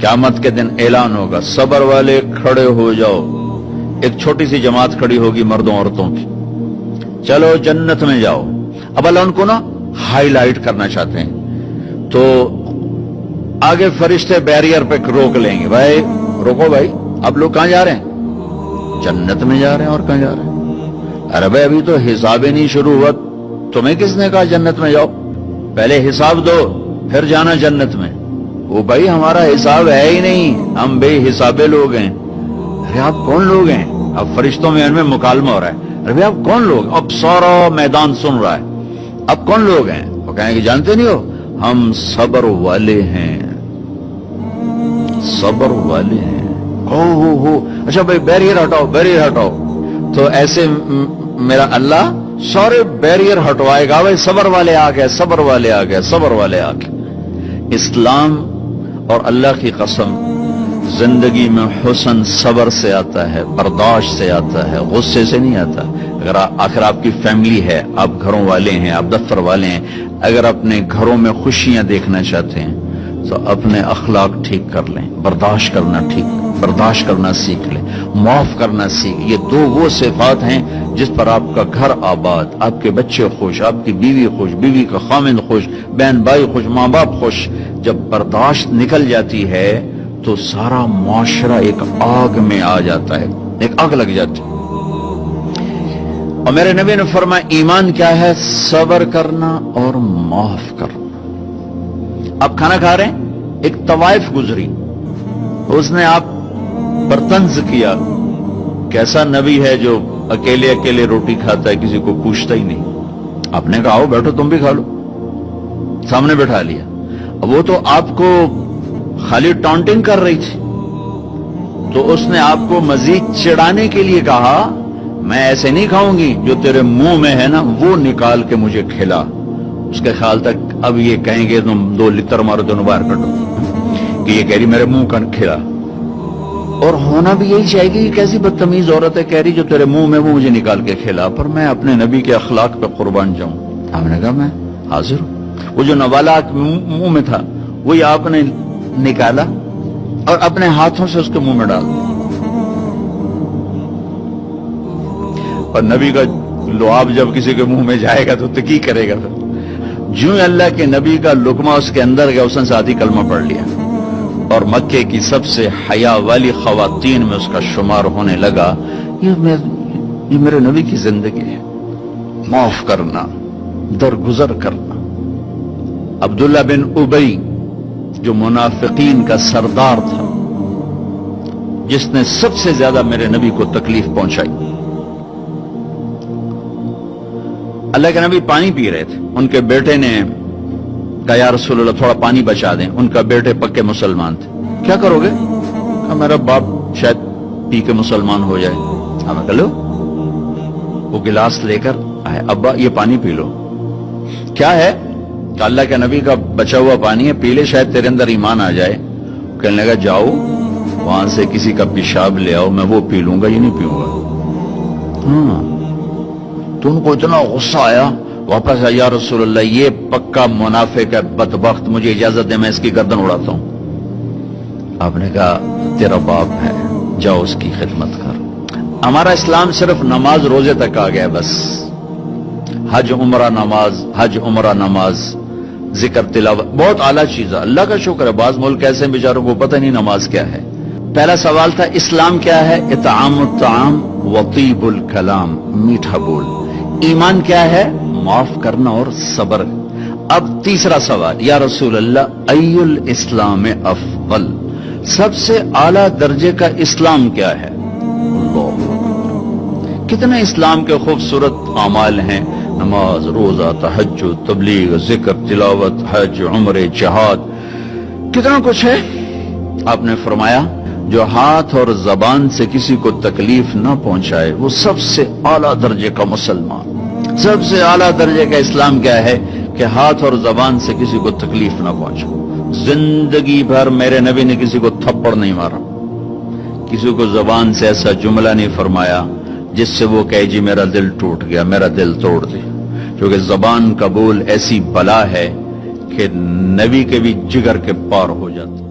क़यामत के दिन ऐलान होगा, सब्र वाले खड़े हो जाओ। एक छोटी सी जमात खड़ी होगी मर्दों औरतों की, चलो जन्नत में जाओ। अब अल्लाह उनको ना हाईलाइट करना चाहते हैं, तो आगे फरिश्ते बैरियर पे रोक लेंगे, भाई रोको भाई, आप लोग कहां जा रहे हैं? जन्नत में जा रहे हैं। और कहां जा रहे हैं? अरे भाई अभी तो हिसाब ही नहीं शुरू हुआ, तुम्हें किसने कहा जन्नत में जाओ? पहले हिसाब दो फिर जाना जन्नत में। वो भाई हमारा हिसाब है ही नहीं, हम बेहिसाबे लोग हैं। अरे आप कौन लोग हैं? अब फरिश्तों में इनमें मुकालमा हो रहा है, अरे भाई आप कौन लोग? अब सारा मैदान सुन रहा है, अब कौन लोग हैं? वो कहेंगे जानते नहीं हो, हम सब्र वाले हैं, सब्र वाले हैं। हो अच्छा भाई बैरियर हटाओ, बैरियर हटाओ। तो ऐसे मेरा अल्लाह सारे बैरियर हटवाएगा, भाई सब्र वाले आ गए, सब्र वाले आ गए, सब्र वाले आ गए। इस्लाम और अल्लाह की कसम, जिंदगी में हुस्न सब्र से आता है, बर्दाश्त से आता है, गुस्से से नहीं आता। अगर आखिर आपकी फैमिली है, आप घरों वाले हैं, आप दफ्तर वाले हैं, अगर अपने घरों में खुशियां देखना चाहते हैं तो अपने अखलाक ठीक कर लें, बर्दाश्त करना सीख लें, माफ करना सीख। ये दो वो सिफात हैं जिस पर आपका घर आबाद, आपके बच्चे खुश, आपकी बीवी खुश, बीवी का खामिंद खुश, बहन भाई खुश, माँ बाप खुश। जब बर्दाश्त निकल जाती है तो सारा मुआशरा एक आग में आ जाता है, एक आग लग जाती है। और मेरे नबी ने फरमाया ईमान क्या है? सब्र करना और माफ करना। आप खाना खा रहे हैं, एक तवाइफ गुजरी, उसने आप पर तंज किया, कैसा नबी है जो अकेले अकेले रोटी खाता है, किसी को पूछता ही नहीं। आपने कहा आओ बैठो तुम भी खा लो, सामने बैठा लिया। अब वो तो आपको खाली टॉन्टिंग कर रही थी, तो उसने आपको मजीद चिढ़ाने के लिए कहा मैं ऐसे नहीं खाऊंगी, जो तेरे मुंह में है ना वो निकाल के मुझे खिला। उसके ख्याल तक अब ये कहेंगे तुम 2 लितर मारो, दोनों बाहर कटो, कि ये कह रही मेरे मुंह का खिला। और होना भी यही चाहेगी, कैसी बदतमीज औरत है, कह रही जो तेरे मुंह में वो मुझे निकाल के खिला। पर मैं अपने नबी के अखलाक पे कुर्बान जाऊं। हमने कहा मैं हाजिर हूं। वो जो नवाला मुंह में था वही आपने निकाला और अपने हाथों से उसके मुंह में डाल दिया। और नबी का लुआब जब किसी के मुंह में जाएगा तो की करेगा? फिर ज्यों अल्लाह के नबी का लुकमा उसके अंदर गया, उसने साथ ही कलमा पढ़ लिया और मक्के की सबसे हया वाली खवातीन में उसका शुमार होने लगा। ये मेरे नबी की जिंदगी है, माफ करना, दरगुजर करना। अब्दुल्ला बिन उबई जो मुनाफिकीन का सरदार था, जिसने सबसे ज्यादा मेरे नबी को तकलीफ पहुंचाई। अल्लाह के नबी पानी पी रहे थे, उनके बेटे ने कहा या रसूलल्लाह थोड़ा पानी बचा दें। उनका बेटे पक्के मुसलमान थे। क्या करोगे? कहा मेरा बाप शायद पी के मुसलमान हो जाए। हमें कह लो, वो गिलास लेकर आए, अब्बा ये पानी पी लो। क्या है? अल्लाह के नबी का बचा हुआ पानी है, पी ले, शायद तेरे अंदर ईमान आ जाए। कहने लगा जाओ वहां से किसी का पेशाब ले आओ, मैं वो पी लूंगा, ये नहीं पीऊंगा। हाँ, तो उनको इतना गुस्सा आया, वापस आया, या रसूलल्लाह ये पक्का मुनाफिक है, बदबख्त, मुझे इजाजत दे मैं इसकी गर्दन उड़ाता हूं। आपने कहा तेरा बाप है, जाओ उसकी खिदमत कर। हमारा इस्लाम सिर्फ नमाज रोजे तक आ गया, बस हज उमरा नमाज, हज उमरा नमाज, जिक्र तिलावत, बहुत आला चीज है, अल्लाह का शुक्र है। बाज मुल्क ऐसे बेचारों को पता नहीं नमाज क्या है। पहला सवाल था इस्लाम क्या है? इत्आमुत ताम वतीबुल कलाम, मीठा बोल। ईमान क्या है? माफ करना और सब्र। अब तीसरा सवाल, या रसूल अल्लाह अय्युल इस्लाम अफजल, सबसे आला दर्जे का इस्लाम क्या है? कितने इस्लाम के खूबसूरत अमाल हैं, नमाज, रोजा, तहज्जुद, तबलीग, जिक्र, तिलावत, हज, उम्रे, जिहाद, कितना कुछ है। आपने फरमाया जो हाथ और जबान से किसी को तकलीफ न पहुंचाए वो सबसे आला दर्जे का मुसलमान। सबसे आला दर्जे का इस्लाम क्या है? कि हाथ और जबान से किसी को तकलीफ न पहुंचाए। जिंदगी भर मेरे नबी ने किसी को थप्पड़ नहीं मारा, किसी को जबान से ऐसा जुमला नहीं फरमाया जिससे वो कहे जी मेरा दिल टूट गया, मेरा दिल तोड़ दे। क्योंकि जबान का बोल ऐसी बला है कि नबी के भी जिगर के पार हो जाता।